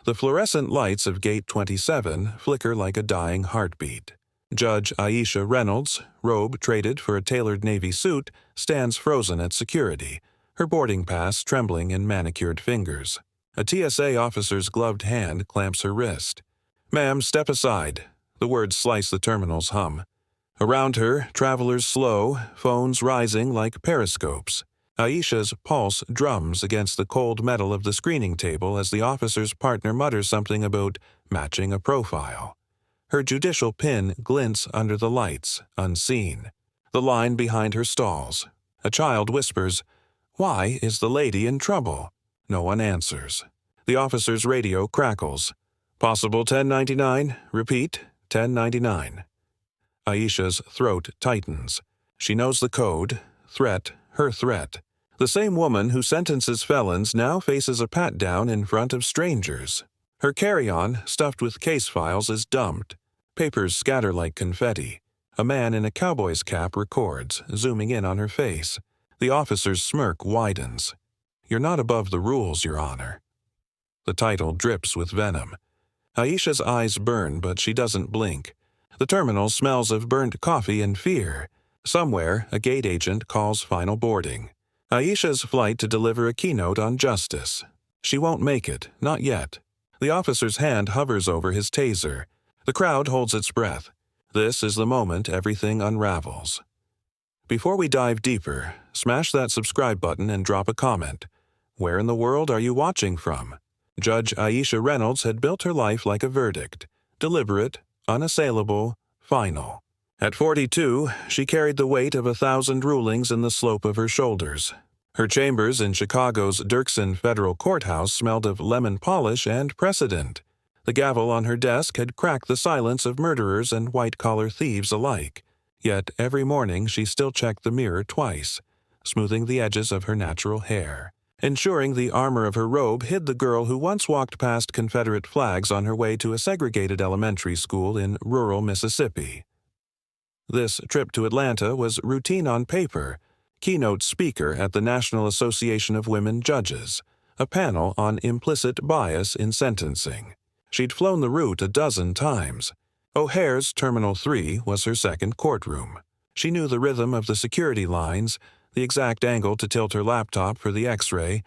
The fluorescent lights of Gate 27 flicker like a dying heartbeat. Judge Aisha Reynolds, robe traded for a tailored Navy suit, stands frozen at security, her boarding pass trembling in manicured fingers. A TSA officer's gloved hand clamps her wrist. "Ma'am, step aside." The words slice the terminal's hum. Around her, travelers slow, phones rising like periscopes. Aisha's pulse drums against the cold metal of the screening table as the officer's partner mutters something about matching a profile. Her judicial pin glints under the lights, unseen. The line behind her stalls. A child whispers, "Why is the lady in trouble?" No one answers. The officer's radio crackles. "Possible 1099, repeat, 1099. Aisha's throat tightens. She knows the code. Threat, her threat. The same woman who sentences felons now faces a pat-down in front of strangers. Her carry-on, stuffed with case files, is dumped. Papers scatter like confetti. A man in a cowboy's cap records, zooming in on her face. The officer's smirk widens. "You're not above the rules, Your Honor." The title drips with venom. Aisha's eyes burn, but she doesn't blink. The terminal smells of burnt coffee and fear. Somewhere, a gate agent calls final boarding. Aisha's flight to deliver a keynote on justice. She won't make it, not yet. The officer's hand hovers over his taser. The crowd holds its breath. This is the moment everything unravels. Before we dive deeper, smash that subscribe button and drop a comment. Where in the world are you watching from? Judge Aisha Reynolds had built her life like a verdict. Deliberate, unassailable, final. At 42, she carried the weight of 1,000 rulings in the slope of her shoulders. Her chambers in Chicago's Dirksen Federal Courthouse smelled of lemon polish and precedent. The gavel on her desk had cracked the silence of murderers and white-collar thieves alike. Yet every morning she still checked the mirror twice, smoothing the edges of her natural hair, ensuring the armor of her robe hid the girl who once walked past Confederate flags on her way to a segregated elementary school in rural Mississippi. This trip to Atlanta was routine on paper, keynote speaker at the National Association of Women Judges, a panel on implicit bias in sentencing. She'd flown the route a dozen times. O'Hare's Terminal 3 was her second courtroom. She knew the rhythm of the security lines, the exact angle to tilt her laptop for the X-ray,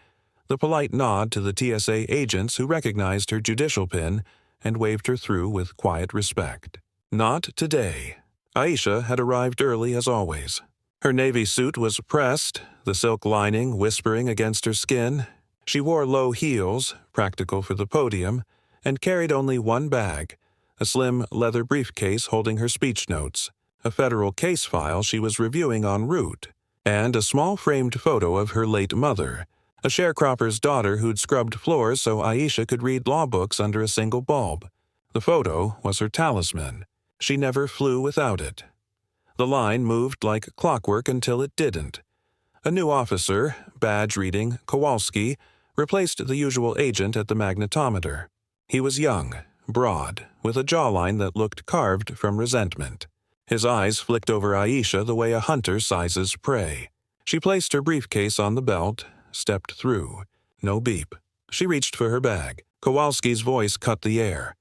the polite nod to the TSA agents who recognized her judicial pin and waved her through with quiet respect. Not today. Aisha had arrived early as always. Her navy suit was pressed, the silk lining whispering against her skin. She wore low heels, practical for the podium, and carried only one bag, a slim leather briefcase holding her speech notes, a federal case file she was reviewing en route, and a small framed photo of her late mother, a sharecropper's daughter who'd scrubbed floors so Aisha could read law books under a single bulb. The photo was her talisman. She never flew without it. The line moved like clockwork until it didn't. A new officer, badge reading Kowalski, replaced the usual agent at the magnetometer. He was young, broad, with a jawline that looked carved from resentment. His eyes flicked over Aisha the way a hunter sizes prey. She placed her briefcase on the belt, stepped through. No beep. She reached for her bag. Kowalski's voice cut the air.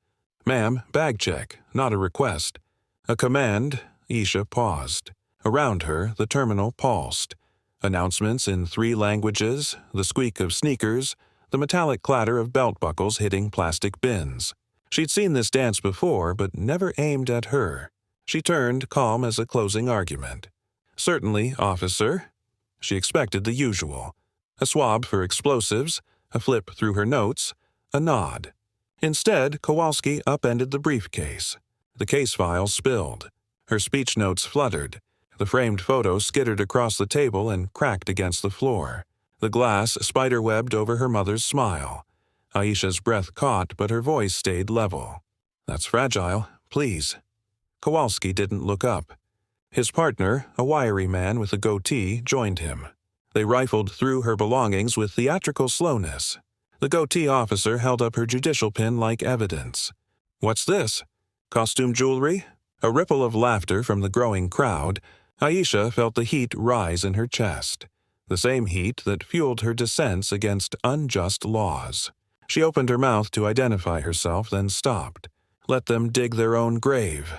"Ma'am, bag check, not a request." A command. Aisha paused. Around her, the terminal pulsed. Announcements in 3 languages, the squeak of sneakers, the metallic clatter of belt buckles hitting plastic bins. She'd seen this dance before, but never aimed at her. She turned, calm as a closing argument. "Certainly, officer." She expected the usual. A swab for explosives, a flip through her notes, a nod. Instead, Kowalski upended the briefcase. The case file spilled. Her speech notes fluttered. The framed photo skittered across the table and cracked against the floor. The glass spiderwebbed over her mother's smile. Aisha's breath caught, but her voice stayed level. "That's fragile. Please." Kowalski didn't look up. His partner, a wiry man with a goatee, joined him. They rifled through her belongings with theatrical slowness. The goatee officer held up her judicial pin like evidence. "What's this? Costume jewelry?" A ripple of laughter from the growing crowd. Aisha felt the heat rise in her chest. The same heat that fueled her dissents against unjust laws. She opened her mouth to identify herself, then stopped. Let them dig their own grave.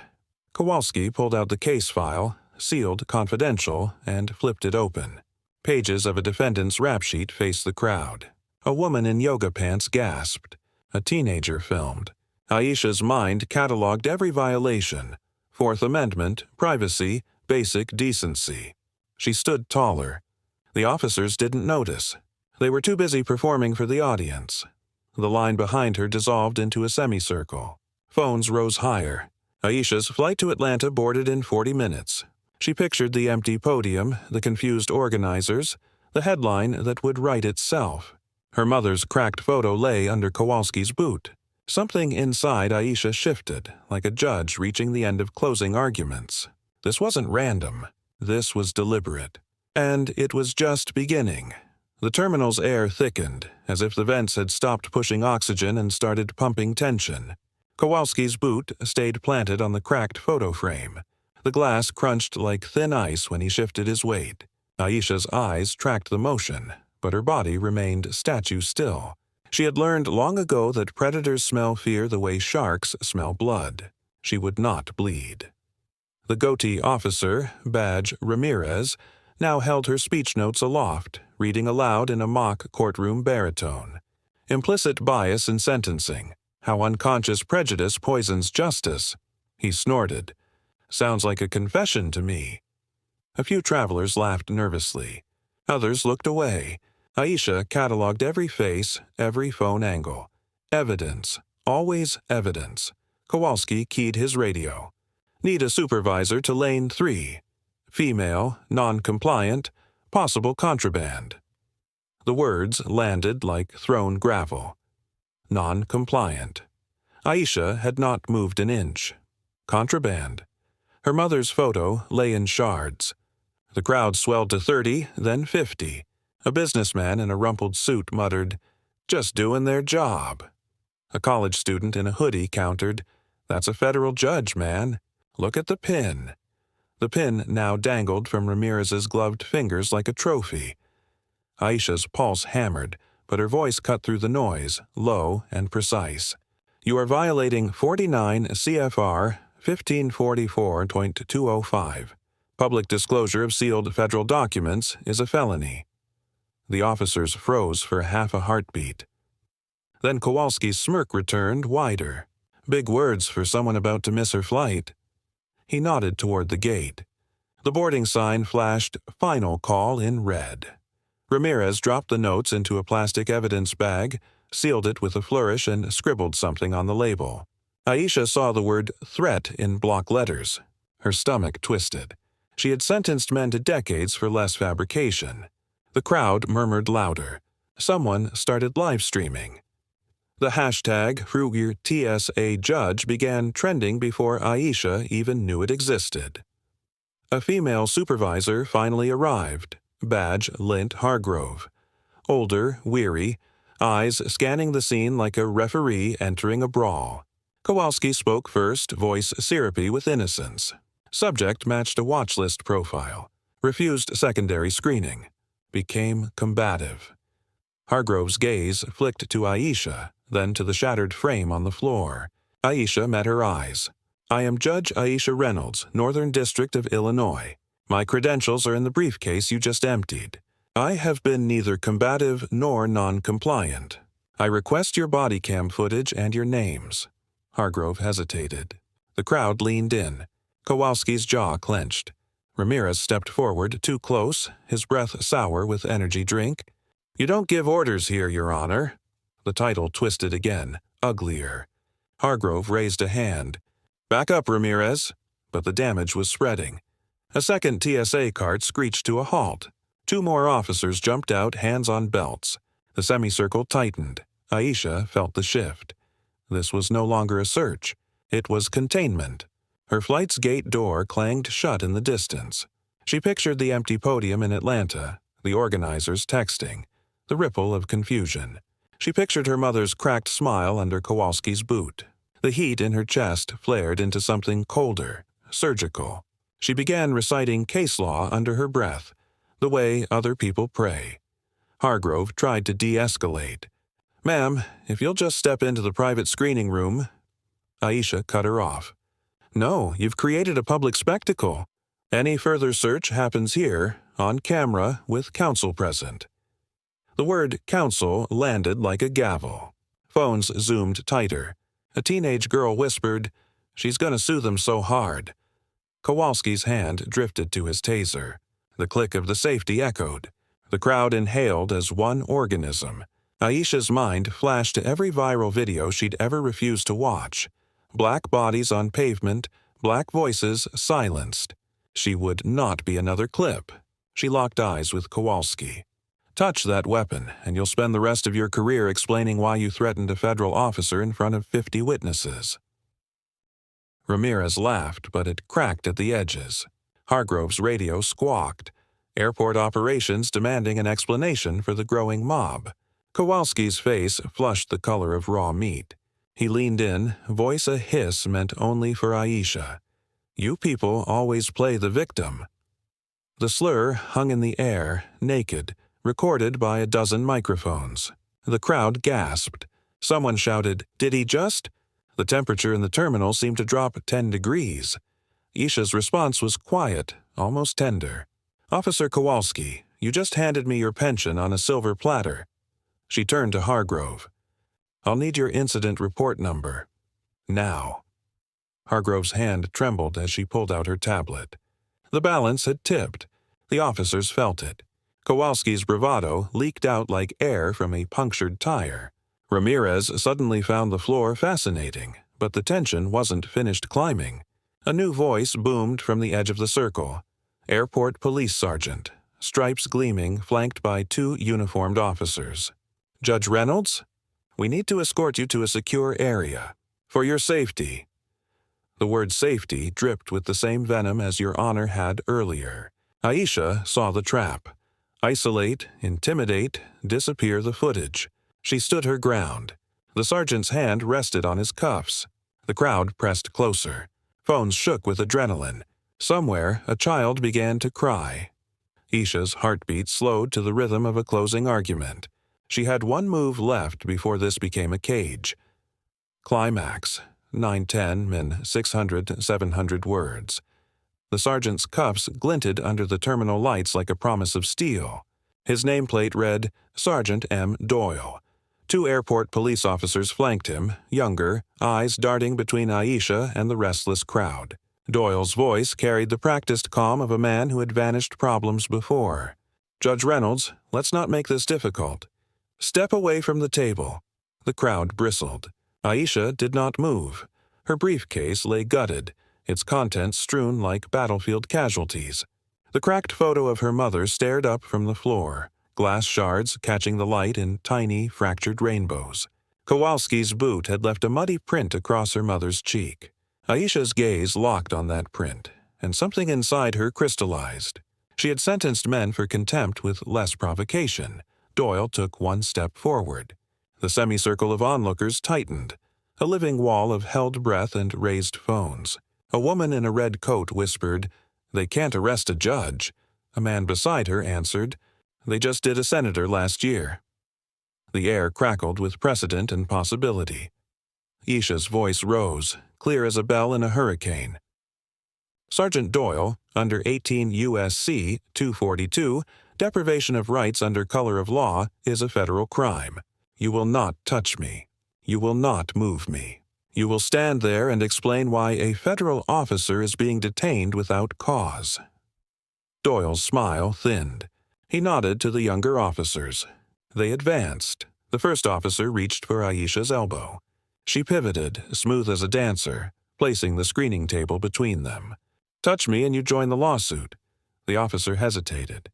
Kowalski pulled out the case file, sealed confidential, and flipped it open. Pages of a defendant's rap sheet faced the crowd. A woman in yoga pants gasped. A teenager filmed. Aisha's mind cataloged every violation: Fourth Amendment, privacy, basic decency. She stood taller. The officers didn't notice. They were too busy performing for the audience. The line behind her dissolved into a semicircle. Phones rose higher. Aisha's flight to Atlanta boarded in 40 minutes. She pictured the empty podium, the confused organizers, the headline that would write itself. Her mother's cracked photo lay under Kowalski's boot. Something inside Aisha shifted, like a judge reaching the end of closing arguments. This wasn't random. This was deliberate. And it was just beginning. The terminal's air thickened, as if the vents had stopped pushing oxygen and started pumping tension. Kowalski's boot stayed planted on the cracked photo frame. The glass crunched like thin ice when he shifted his weight. Aisha's eyes tracked the motion, but her body remained statue still. She had learned long ago that predators smell fear the way sharks smell blood. She would not bleed. The goatee officer, Badge Ramirez, now held her speech notes aloft, reading aloud in a mock courtroom baritone. Implicit bias in sentencing. How unconscious prejudice poisons justice. He snorted. Sounds like a confession to me. A few travelers laughed nervously. Others looked away. Aisha cataloged every face, every phone angle. Evidence. Always evidence. Kowalski keyed his radio. Need a supervisor to lane 3. Female, non-compliant, possible contraband. The words landed like thrown gravel. Non-compliant. Aisha had not moved an inch. Contraband. Her mother's photo lay in shards. The crowd swelled to 30, then 50. A businessman in a rumpled suit muttered, "Just doing their job." A college student in a hoodie countered, "That's a federal judge, man. Look at the pin." The pin now dangled from Ramirez's gloved fingers like a trophy. Aisha's pulse hammered, but her voice cut through the noise, low and precise. "You are violating 49 CFR 1544.205. Public disclosure of sealed federal documents is a felony." The officers froze for half a heartbeat. Then Kowalski's smirk returned, wider. Big words for someone about to miss her flight. He nodded toward the gate. The boarding sign flashed "Final Call" in red. Ramirez dropped the notes into a plastic evidence bag, sealed it with a flourish, and scribbled something on the label. Aisha saw the word "threat" in block letters. Her stomach twisted. She had sentenced men to decades for less fabrication. The crowd murmured louder. Someone started live streaming. The hashtag #FrugerTSAJudge began trending before Aisha even knew it existed. A female supervisor finally arrived, Badge Lint Hargrove. Older, weary, eyes scanning the scene like a referee entering a brawl. Kowalski spoke first, voice syrupy with innocence. Subject matched a watch list profile. Refused secondary screening. Became combative. Hargrove's gaze flicked to Aisha, then to the shattered frame on the floor. Aisha met her eyes. "I am Judge Aisha Reynolds, Northern District of Illinois. My credentials are in the briefcase you just emptied. I have been neither combative nor non-compliant. I request your body cam footage and your names." Hargrove hesitated. The crowd leaned in. Kowalski's jaw clenched. Ramirez stepped forward, too close, his breath sour with energy drink. "You don't give orders here, Your Honor." The title twisted again, uglier. Hargrove raised a hand. "Back up, Ramirez." But the damage was spreading. A second TSA cart screeched to a halt. 2 more officers jumped out, hands on belts. The semicircle tightened. Aisha felt the shift. This was no longer a search. It was containment. Her flight's gate door clanged shut in the distance. She pictured the empty podium in Atlanta, the organizers texting, the ripple of confusion. She pictured her mother's cracked smile under Kowalski's boot. The heat in her chest flared into something colder, surgical. She began reciting case law under her breath, the way other people pray. Hargrove tried to de-escalate. Ma'am, if you'll just step into the private screening room. Aisha cut her off. No, you've created a public spectacle. Any further search happens here, on camera, with counsel present. The word counsel landed like a gavel. Phones zoomed tighter. A teenage girl whispered, "She's gonna sue them so hard." Kowalski's hand drifted to his taser. The click of the safety echoed. The crowd inhaled as one organism. Aisha's mind flashed to every viral video she'd ever refused to watch. Black bodies on pavement, black voices silenced. She would not be another clip. She locked eyes with Kowalski. Touch that weapon, and you'll spend the rest of your career explaining why you threatened a federal officer in front of 50 witnesses. Ramirez laughed, but it cracked at the edges. Hargrove's radio squawked. Airport operations demanding an explanation for the growing mob. Kowalski's face flushed the color of raw meat. He leaned in, voice a hiss meant only for Aisha. You people always play the victim. The slur hung in the air, naked, recorded by a dozen microphones. The crowd gasped. Someone shouted, "Did he just?" The temperature in the terminal seemed to drop 10 degrees. Aisha's response was quiet, almost tender. "Officer Kowalski, you just handed me your pension on a silver platter." She turned to Hargrove. "I'll need your incident report number. Now." Hargrove's hand trembled as she pulled out her tablet. The balance had tipped. The officers felt it. Kowalski's bravado leaked out like air from a punctured tire. Ramirez suddenly found the floor fascinating, but the tension wasn't finished climbing. A new voice boomed from the edge of the circle. Airport Police Sergeant, stripes gleaming, flanked by 2 uniformed officers. "Judge Reynolds? We need to escort you to a secure area. For your safety." The word safety dripped with the same venom as Your Honor had earlier. Aisha saw the trap. Isolate, intimidate, disappear the footage. She stood her ground. The sergeant's hand rested on his cuffs. The crowd pressed closer. Phones shook with adrenaline. Somewhere, a child began to cry. Aisha's heartbeat slowed to the rhythm of a closing argument. She had one move left before this became a cage. Climax. 910 min 600 700 words. The sergeant's cuffs glinted under the terminal lights like a promise of steel. His nameplate read, Sergeant M. Doyle. 2 airport police officers flanked him, younger, eyes darting between Aisha and the restless crowd. Doyle's voice carried the practiced calm of a man who had vanished problems before. "Judge Reynolds, let's not make this difficult. Step away from the table." The crowd bristled. Aisha did not move. Her briefcase lay gutted, its contents strewn like battlefield casualties. The cracked photo of her mother stared up from the floor, glass shards catching the light in tiny, fractured rainbows. Kowalski's boot had left a muddy print across her mother's cheek. Aisha's gaze locked on that print, and something inside her crystallized. She had sentenced men for contempt with less provocation. Doyle took one step forward. The semicircle of onlookers tightened. A living wall of held breath and raised phones. A woman in a red coat whispered, "They can't arrest a judge." A man beside her answered, "They just did a senator last year." The air crackled with precedent and possibility. Aisha's voice rose, clear as a bell in a hurricane. "Sergeant Doyle, under 18 U.S.C. 242, deprivation of rights under color of law is a federal crime. You will not touch me. You will not move me. You will stand there and explain why a federal officer is being detained without cause." Doyle's smile thinned. He nodded to the younger officers. They advanced. The first officer reached for Aisha's elbow. She pivoted, smooth as a dancer, placing the screening table between them. "Touch me and you join the lawsuit." The officer hesitated.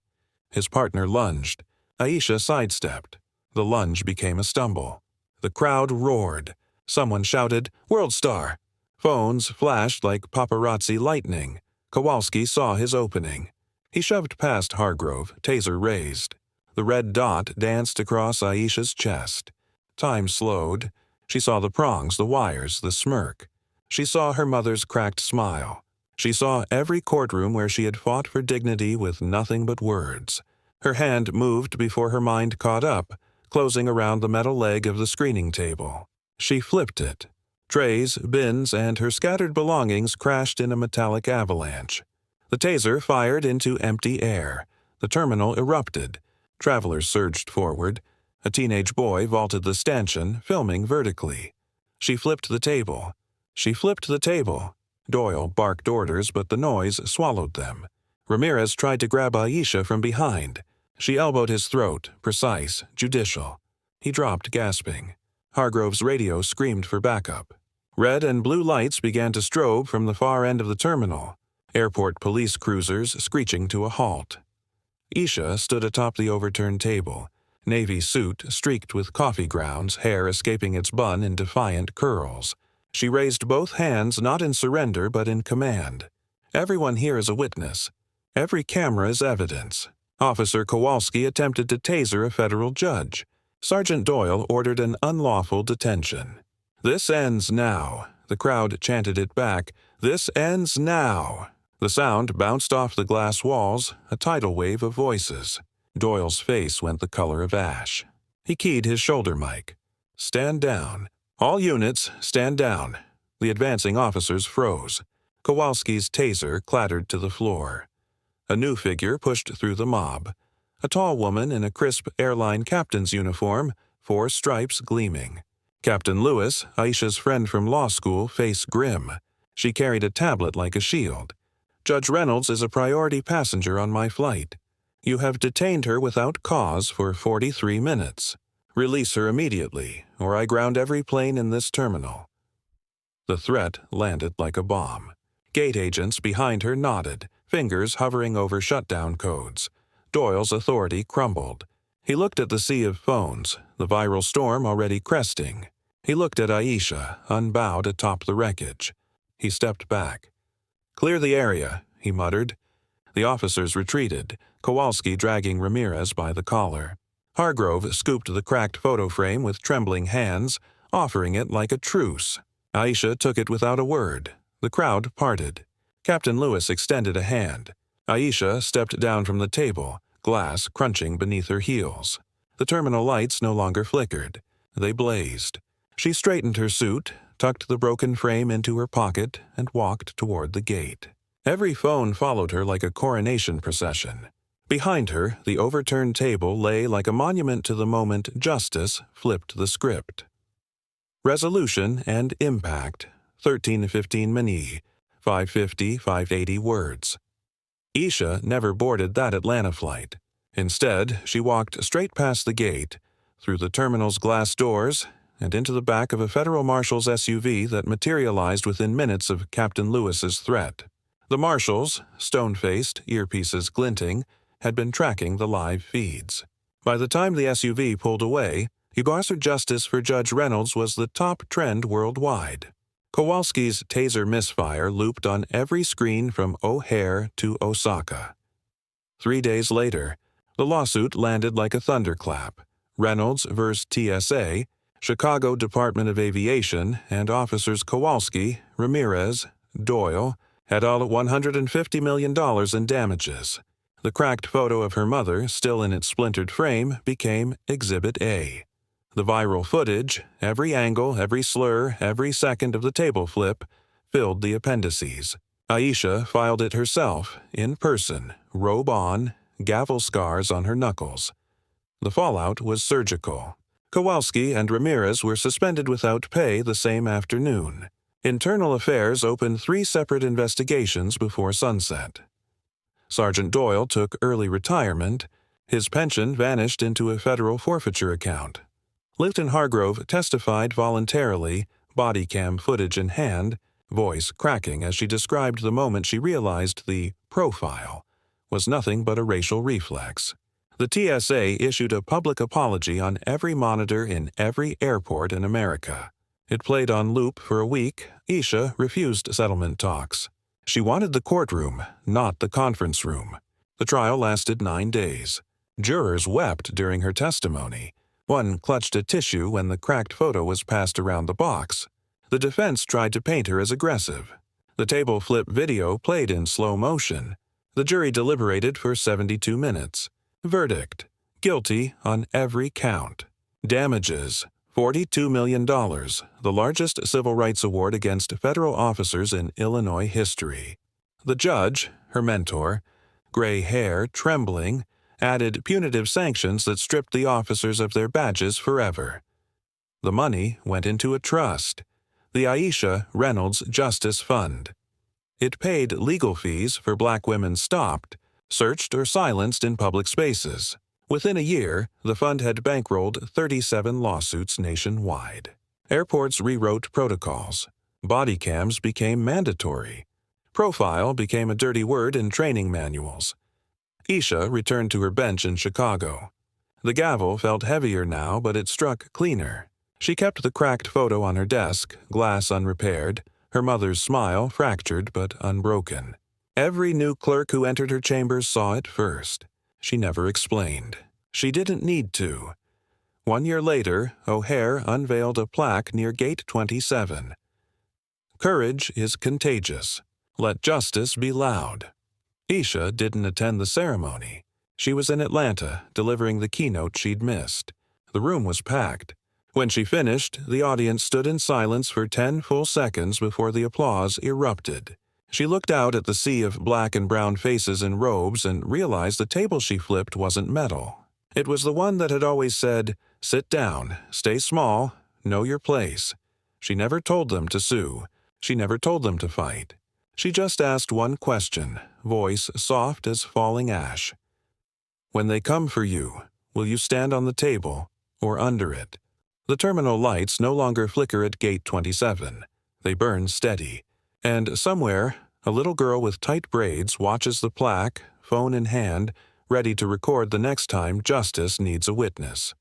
His partner lunged. Aisha sidestepped. The lunge became a stumble. The crowd roared. Someone shouted, "World Star!" Phones flashed like paparazzi lightning. Kowalski saw his opening. He shoved past Hargrove, taser raised. The red dot danced across Aisha's chest. Time slowed. She saw the prongs, the wires, the smirk. She saw her mother's cracked smile. She saw every courtroom where she had fought for dignity with nothing but words. Her hand moved before her mind caught up, closing around the metal leg of the screening table. She flipped it. Trays, bins, and her scattered belongings crashed in a metallic avalanche. The taser fired into empty air. The terminal erupted. Travelers surged forward. A teenage boy vaulted the stanchion, filming vertically. She flipped the table. She flipped the table. Doyle barked orders, but the noise swallowed them. Ramirez tried to grab Aisha from behind. She elbowed his throat, precise, judicial. He dropped, gasping. Hargrove's radio screamed for backup. Red and blue lights began to strobe from the far end of the terminal. Airport police cruisers screeching to a halt. Aisha stood atop the overturned table. Navy suit streaked with coffee grounds, hair escaping its bun in defiant curls. She raised both hands not in surrender but in command. Everyone here is a witness. Every camera is evidence. Officer Kowalski attempted to taser a federal judge. Sergeant Doyle ordered an unlawful detention. "This ends now." The crowd chanted it back. "This ends now." The sound bounced off the glass walls, a tidal wave of voices. Doyle's face went the color of ash. He keyed his shoulder mic. "Stand down. All units, stand down." The advancing officers froze. Kowalski's taser clattered to the floor. A new figure pushed through the mob. A tall woman in a crisp airline captain's uniform, 4 stripes gleaming. Captain Lewis, Aisha's friend from law school, face grim. She carried a tablet like a shield. "Judge Reynolds is a priority passenger on my flight. You have detained her without cause for 43 minutes. Release her immediately, or I ground every plane in this terminal." The threat landed like a bomb. Gate agents behind her nodded, fingers hovering over shutdown codes. Doyle's authority crumbled. He looked at the sea of phones, the viral storm already cresting. He looked at Aisha, unbowed atop the wreckage. He stepped back. "Clear the area," he muttered. The officers retreated, Kowalski dragging Ramirez by the collar. Hargrove scooped the cracked photo frame with trembling hands, offering it like a truce. Aisha took it without a word. The crowd parted. Captain Lewis extended a hand. Aisha stepped down from the table, glass crunching beneath her heels. The terminal lights no longer flickered. They blazed. She straightened her suit, tucked the broken frame into her pocket, and walked toward the gate. Every phone followed her like a coronation procession. Behind her, the overturned table lay like a monument to the moment justice flipped the script. Resolution and impact, 13:15 Mani, 550-580 words. Aisha never boarded that Atlanta flight. Instead, she walked straight past the gate, through the terminal's glass doors, and into the back of a federal marshal's SUV that materialized within minutes of Captain Lewis's threat. The marshals, stone-faced, earpieces glinting, had been tracking the live feeds. By the time the SUV pulled away, Ugarser justice for Judge Reynolds was the top trend worldwide. Kowalski's taser misfire looped on every screen from O'Hare to Osaka. 3 days later, the lawsuit landed like a thunderclap. Reynolds versus TSA, Chicago Department of Aviation, and officers Kowalski, Ramirez, Doyle, had all $150 million in damages. The cracked photo of her mother, still in its splintered frame, became Exhibit A. The viral footage, every angle, every slur, every second of the table flip, filled the appendices. Aisha filed it herself, in person, robe on, gavel scars on her knuckles. The fallout was surgical. Kowalski and Ramirez were suspended without pay the same afternoon. Internal Affairs opened 3 separate investigations before sunset. Sergeant Doyle took early retirement. His pension vanished into a federal forfeiture account. Lieutenant Hargrove testified voluntarily, body cam footage in hand, voice cracking as she described the moment she realized the profile was nothing but a racial reflex. The TSA issued a public apology on every monitor in every airport in America. It played on loop for a week. Aisha refused settlement talks. She wanted the courtroom, not the conference room. The trial lasted 9 days. Jurors wept during her testimony. One clutched a tissue when the cracked photo was passed around the box. The defense tried to paint her as aggressive. The table flip video played in slow motion. The jury deliberated for 72 minutes. Verdict: guilty on every count. Damages: $42 million, the largest civil rights award against federal officers in Illinois history. The judge, her mentor, gray hair, trembling, added punitive sanctions that stripped the officers of their badges forever. The money went into a trust, the Aisha Reynolds Justice Fund. It paid legal fees for black women stopped, searched, or silenced in public spaces. Within a year, the fund had bankrolled 37 lawsuits nationwide. Airports rewrote protocols. Body cams became mandatory. Profile became a dirty word in training manuals. Isha returned to her bench in Chicago. The gavel felt heavier now, but it struck cleaner. She kept the cracked photo on her desk, glass unrepaired, her mother's smile fractured but unbroken. Every new clerk who entered her chambers saw it first. She never explained. She didn't need to. 1 year later, O'Hare unveiled a plaque near Gate 27. Courage is contagious. Let justice be loud. Isha didn't attend the ceremony. She was in Atlanta, delivering the keynote she'd missed. The room was packed. When she finished, the audience stood in silence for 10 full seconds before the applause erupted. She looked out at the sea of black and brown faces in robes and realized the table she flipped wasn't metal. It was the one that had always said, "Sit down, stay small, know your place." She never told them to sue. She never told them to fight. She just asked one question, voice soft as falling ash. "When they come for you, will you stand on the table or under it?" The terminal lights no longer flicker at Gate 27. They burn steady. And somewhere, a little girl with tight braids watches the plaque, phone in hand, ready to record the next time justice needs a witness.